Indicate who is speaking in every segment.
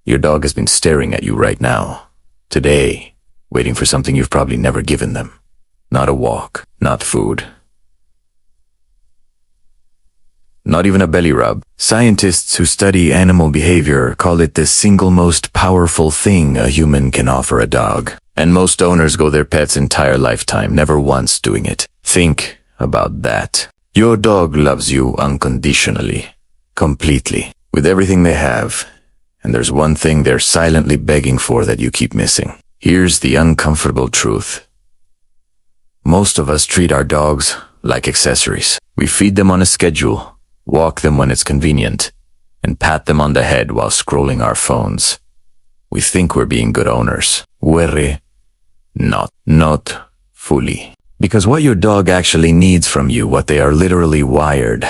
Speaker 1: Your dog has been staring at you right now, today, waiting for something you've probably never given them. Not a walk, not food. Not even a belly rub. Scientists who study animal behavior call it the single most powerful thing a human can offer a dog. And most owners go their pet's entire lifetime never once doing it. Think about that. Your dog loves you unconditionally, completely, with everything they have. And there's one thing they're silently begging for that you keep missing. Here's the uncomfortable truth. Most of us treat our dogs like accessories. We feed them on a schedule, walk them when it's convenient, and pat them on the head while scrolling our phones. We think we're being good owners. We're not fully. Because what your dog actually needs from you, what they are literally wired,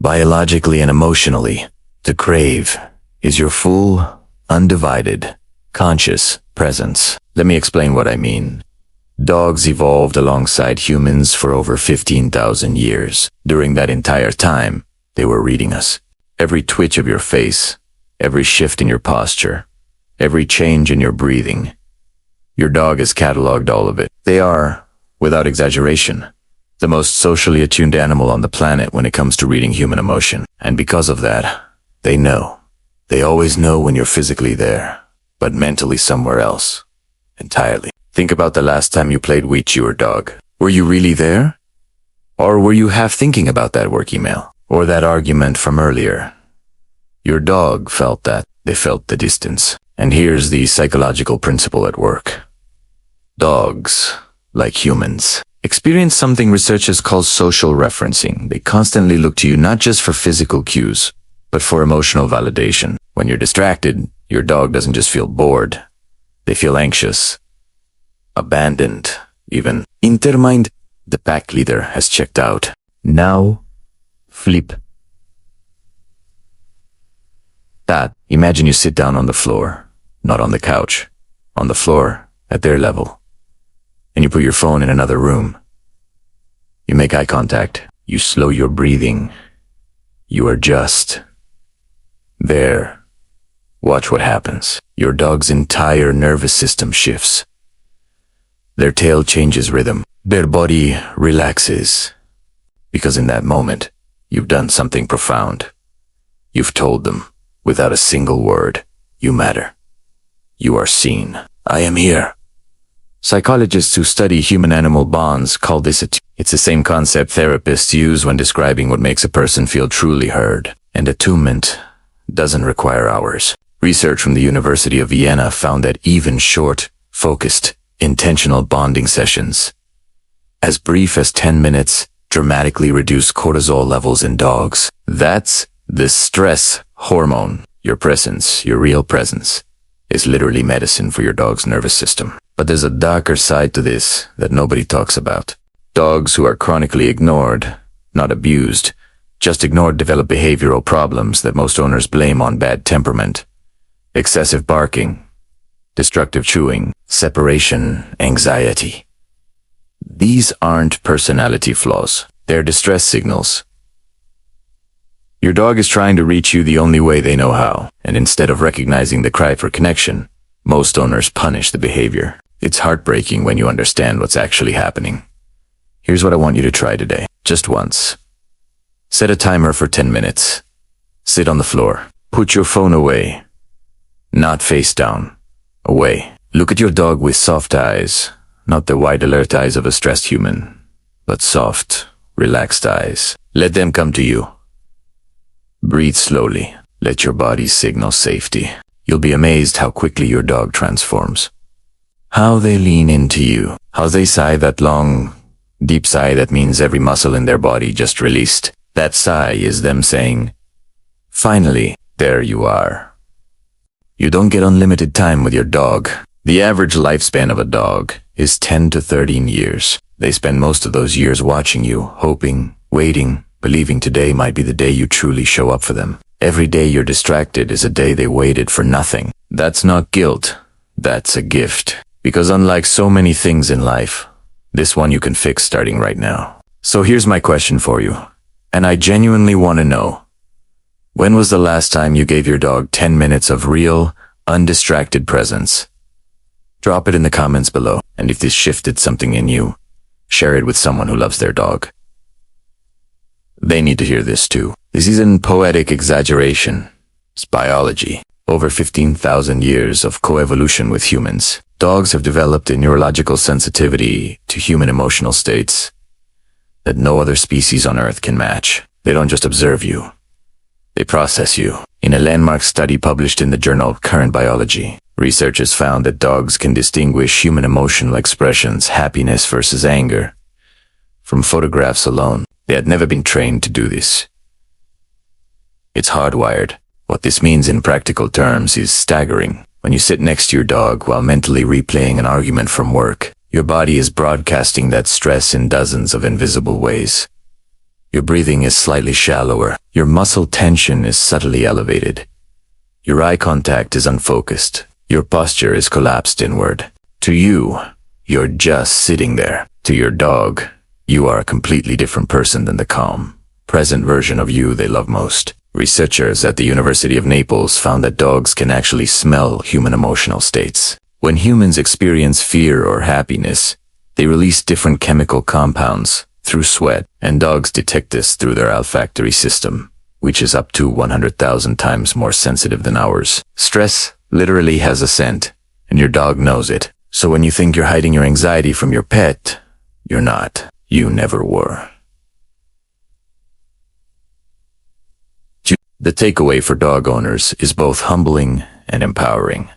Speaker 1: biologically and emotionally, to crave, is your full, undivided, conscious presence. Let me explain what I mean. Dogs evolved alongside humans for over 15,000 years. During that entire time, they were reading us. Every twitch of your face, every shift in your posture, every change in your breathing. Your dog has cataloged all of it. They are, without exaggeration, the most socially attuned animal on the planet when it comes to reading human emotion. And because of that, they know. They always know when you're physically there, but mentally somewhere else. Entirely. Think about the last time you played with your dog. Were you really there? Or were you half thinking about that work email? Or that argument from earlier? Your dog felt that. They felt the distance. And here's the psychological principle at work. Dogs, like humans, experience something researchers call social referencing. They constantly look to you not just for physical cues, but for emotional validation. When you're distracted, your dog doesn't just feel bored. They feel anxious, abandoned, even. Intermind, the pack leader, has checked out. Now, flip. That, imagine you sit down on the floor, not on the couch, on the floor, at their level. And you put your phone in another room. You make eye contact. You slow your breathing. You are just there. Watch what happens. Your dog's entire nervous system shifts. Their tail changes rhythm. Their body relaxes. Because in that moment, you've done something profound. You've told them, without a single word, you matter. You are seen. I am here. Psychologists who study human-animal bonds call this it's the same concept therapists use when describing what makes a person feel truly heard. And attunement doesn't require hours. Research from the University of Vienna found that even short, focused, intentional bonding sessions, as brief as 10 minutes, dramatically reduce cortisol levels in dogs. That's the stress hormone. Your presence, your real presence, is literally medicine for your dog's nervous system. But there's a darker side to this that nobody talks about. Dogs who are chronically ignored, not abused, just ignored, develop behavioral problems that most owners blame on bad temperament, excessive barking, destructive chewing, separation, anxiety. These aren't personality flaws. They're distress signals. Your dog is trying to reach you the only way they know how, and instead of recognizing the cry for connection, most owners punish the behavior. It's heartbreaking when you understand what's actually happening. Here's what I want you to try today, just once. Set a timer for 10 minutes. Sit on the floor. Put your phone away. Not face down. Away. Look at your dog with soft eyes, not the wide alert eyes of a stressed human, but soft, relaxed eyes. Let them come to you. Breathe slowly. Let your body signal safety. You'll be amazed how quickly your dog transforms. How they lean into you. How they sigh that long, deep sigh that means every muscle in their body just released. That sigh is them saying, finally, there you are. You don't get unlimited time with your dog. The average lifespan of a dog is 10 to 13 years. They spend most of those years watching you, hoping, waiting, believing today might be the day you truly show up for them. Every day you're distracted is a day they waited for nothing. That's not guilt. That's a gift. Because unlike so many things in life, this one you can fix starting right now. So here's my question for you, and I genuinely want to know. When was the last time you gave your dog 10 minutes of real, undistracted presence. Drop it in the comments below, and if this shifted something in you, share it with someone who loves their dog. They need to hear this too. This isn't poetic exaggeration. It's biology. Over 15,000 years of coevolution with humans. Dogs have developed a neurological sensitivity to human emotional states that no other species on Earth can match. They don't just observe you. They process you. In a landmark study published in the journal Current Biology, researchers found that dogs can distinguish human emotional expressions, happiness versus anger, from photographs alone. They had never been trained to do this. It's hardwired. What this means in practical terms is staggering. When you sit next to your dog while mentally replaying an argument from work, your body is broadcasting that stress in dozens of invisible ways. Your breathing is slightly shallower. Your muscle tension is subtly elevated. Your eye contact is unfocused. Your posture is collapsed inward. To you, you're just sitting there. To your dog, you are a completely different person than the calm, present version of you they love most. Researchers at the University of Naples found that dogs can actually smell human emotional states. When humans experience fear or happiness, they release different chemical compounds through sweat, and dogs detect this through their olfactory system, which is up to 100,000 times more sensitive than ours. Stress literally has a scent, and your dog knows it. So when you think you're hiding your anxiety from your pet, you're not. You never were. The takeaway for dog owners is both humbling and empowering.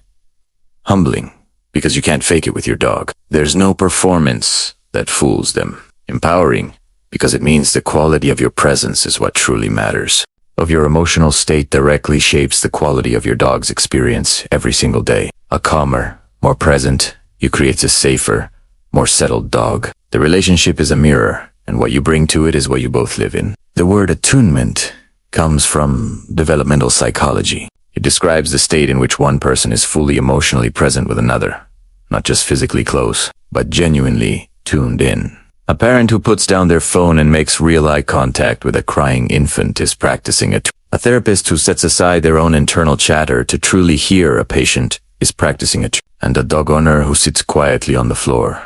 Speaker 1: Humbling, because you can't fake it with your dog. There's no performance that fools them. Empowering, because it means the quality of your presence is what truly matters. Of your emotional state directly shapes the quality of your dog's experience every single day. A calmer, more present, you create a safer, more settled dog. The relationship is a mirror, and what you bring to it is what you both live in. The word attunement comes from developmental psychology. It describes the state in which one person is fully emotionally present with another, not just physically close, but genuinely tuned in. A parent who puts down their phone and makes real eye contact with a crying infant is practicing it. A therapist who sets aside their own internal chatter to truly hear a patient is practicing it. And a dog owner who sits quietly on the floor,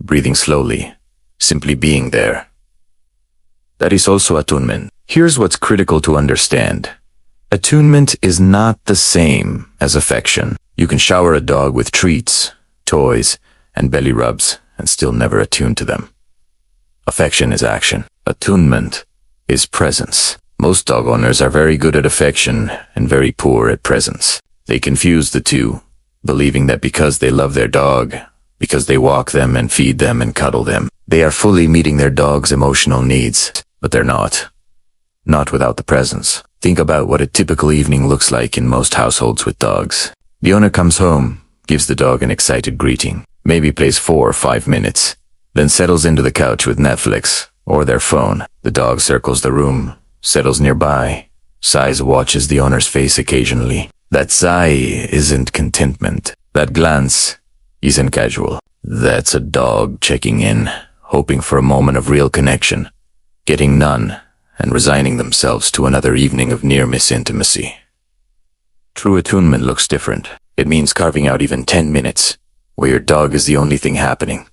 Speaker 1: breathing slowly, simply being there. That is also attunement. Here's what's critical to understand. Attunement is not the same as affection. You can shower a dog with treats, toys, and belly rubs and still never attune to them. Affection is action. Attunement is presence. Most dog owners are very good at affection and very poor at presence. They confuse the two, believing that because they love their dog, because they walk them and feed them and cuddle them, they are fully meeting their dog's emotional needs. But they're not. Not without the presence. Think about what a typical evening looks like in most households with dogs. The owner comes home, gives the dog an excited greeting, maybe plays 4 or 5 minutes, then settles into the couch with Netflix or their phone. The dog circles the room, settles nearby, sighs, watches the owner's face occasionally. That sigh isn't contentment. That glance isn't casual. That's a dog checking in, hoping for a moment of real connection, getting none, and resigning themselves to another evening of near-miss intimacy. True attunement looks different. It means carving out even 10 minutes, where your dog is the only thing happening.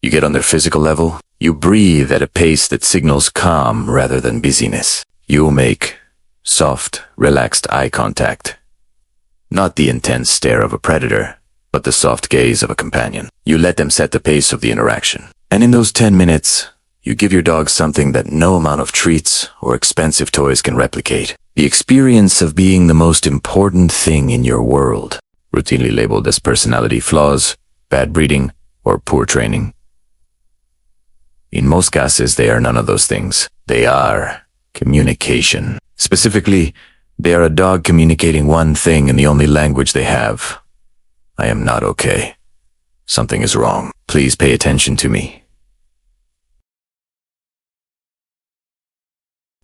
Speaker 1: You get on their physical level. You breathe at a pace that signals calm rather than busyness. You make soft, relaxed eye contact. Not the intense stare of a predator, but the soft gaze of a companion. You let them set the pace of the interaction. And in those 10 minutes, you give your dog something that no amount of treats or expensive toys can replicate. The experience of being the most important thing in your world, routinely labeled as personality flaws, bad breeding, or poor training. In most cases, they are none of those things. They are communication. Specifically, they are a dog communicating one thing in the only language they have. I am not okay. Something is wrong. Please pay attention to me.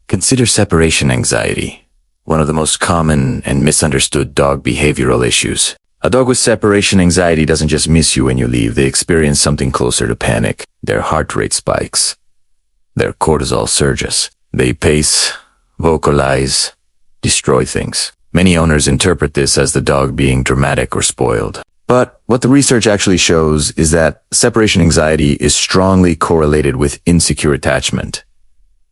Speaker 1: Consider separation anxiety, one of the most common and misunderstood dog behavioral issues. A dog with separation anxiety doesn't just miss you when you leave. They experience something closer to panic. Their heart rate spikes. Their cortisol surges. They pace, vocalize, destroy things. Many owners interpret this as the dog being dramatic or spoiled. But what the research actually shows is that separation anxiety is strongly correlated with insecure attachment.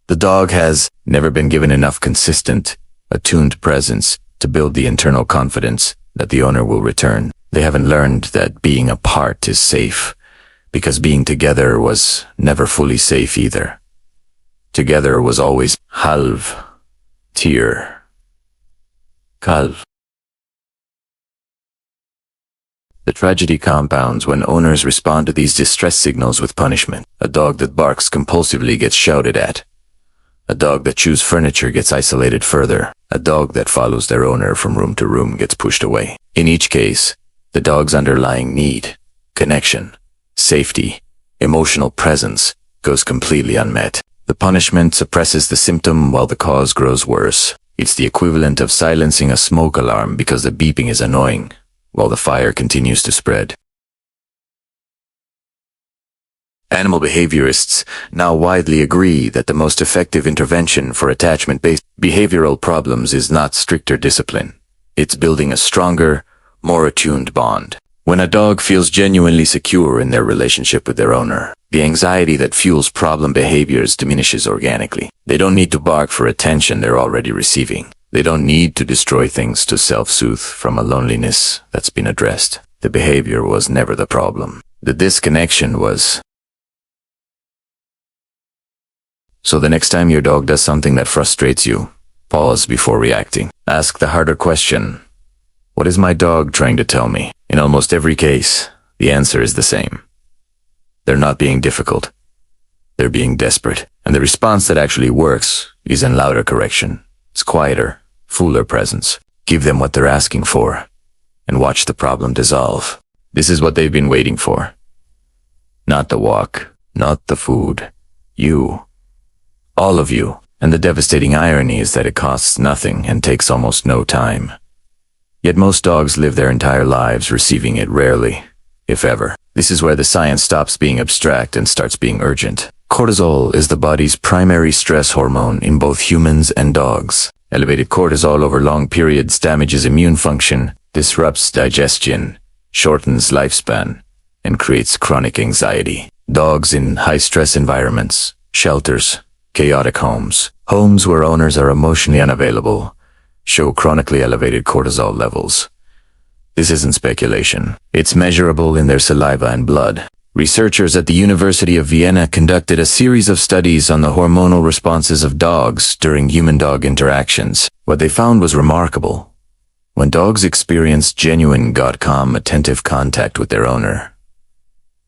Speaker 1: The dog has never been given enough consistent, attuned presence to build the internal confidence that the owner will return. They haven't learned that being apart is safe, because being together was never fully safe either. Together was always halv, tier, kalv. The tragedy compounds when owners respond to these distress signals with punishment. A dog that barks compulsively gets shouted at. A dog that chews furniture gets isolated further. A dog that follows their owner from room to room gets pushed away. In each case, the dog's underlying need, connection, safety, emotional presence goes completely unmet. The punishment suppresses the symptom while the cause grows worse. It's the equivalent of silencing a smoke alarm because the beeping is annoying, while the fire continues to spread. Animal behaviorists now widely agree that the most effective intervention for attachment-based behavioral problems is not stricter discipline. It's building a stronger, more attuned bond. When a dog feels genuinely secure in their relationship with their owner, the anxiety that fuels problem behaviors diminishes organically. They don't need to bark for attention they're already receiving. They don't need to destroy things to self-soothe from a loneliness that's been addressed. The behavior was never the problem. The disconnection was. So the next time your dog does something that frustrates you, pause before reacting. Ask the harder question. What is my dog trying to tell me? In almost every case, the answer is the same. They're not being difficult. They're being desperate. And the response that actually works is in louder correction. It's quieter, fuller presence. Give them what they're asking for, and watch the problem dissolve. This is what they've been waiting for. Not the walk, not the food. You. All of you. And the devastating irony is that it costs nothing and takes almost no time. Yet most dogs live their entire lives receiving it rarely, if ever. This is where the science stops being abstract and starts being urgent. Cortisol is the body's primary stress hormone in both humans and dogs. Elevated cortisol over long periods damages immune function, disrupts digestion, shortens lifespan, and creates chronic anxiety. Dogs in high-stress environments, shelters, chaotic homes, homes where owners are emotionally unavailable, show chronically elevated cortisol levels. This isn't speculation. It's measurable in their saliva and blood. Researchers at the University of Vienna conducted a series of studies on the hormonal responses of dogs during human-dog interactions. What they found was remarkable. When dogs experienced genuine, calm, attentive contact with their owner,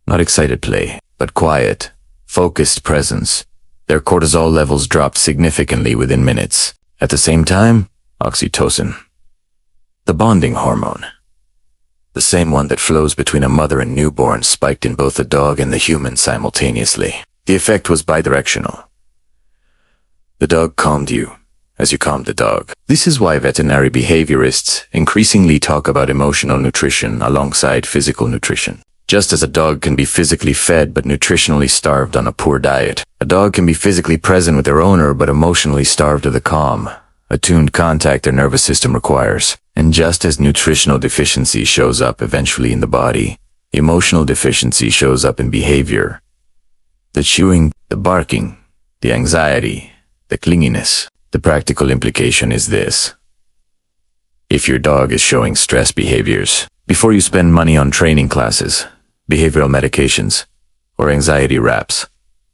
Speaker 1: not excited play, but quiet, focused presence, their cortisol levels dropped significantly within minutes. At the same time, oxytocin, the bonding hormone, the same one that flows between a mother and newborn, spiked in both the dog and the human simultaneously. The effect was bidirectional. The dog calmed you, as you calmed the dog. This is why veterinary behaviorists increasingly talk about emotional nutrition alongside physical nutrition. Just as a dog can be physically fed but nutritionally starved on a poor diet, a dog can be physically present with their owner but emotionally starved of the calm, attuned contact their nervous system requires. And just as nutritional deficiency shows up eventually in the body, emotional deficiency shows up in behavior. The chewing, the barking, the anxiety, the clinginess. The practical implication is this. If your dog is showing stress behaviors, before you spend money on training classes, behavioral medications, or anxiety wraps,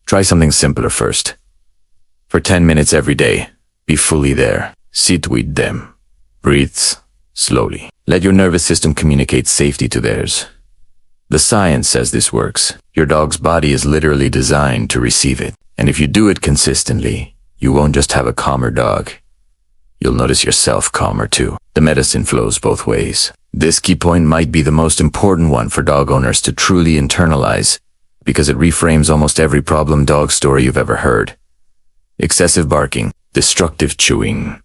Speaker 1: try something simpler first. For 10 minutes every day, be fully there. Sit with them. Breathe slowly. Let your nervous system communicate safety to theirs. The science says this works. Your dog's body is literally designed to receive it. And if you do it consistently, you won't just have a calmer dog. You'll notice yourself calmer too. The medicine flows both ways. This key point might be the most important one for dog owners to truly internalize, because it reframes almost every problem dog story you've ever heard. Excessive barking, destructive chewing,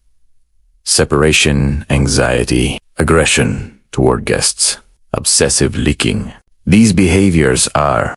Speaker 1: separation, anxiety, aggression toward guests, obsessive licking. These behaviors are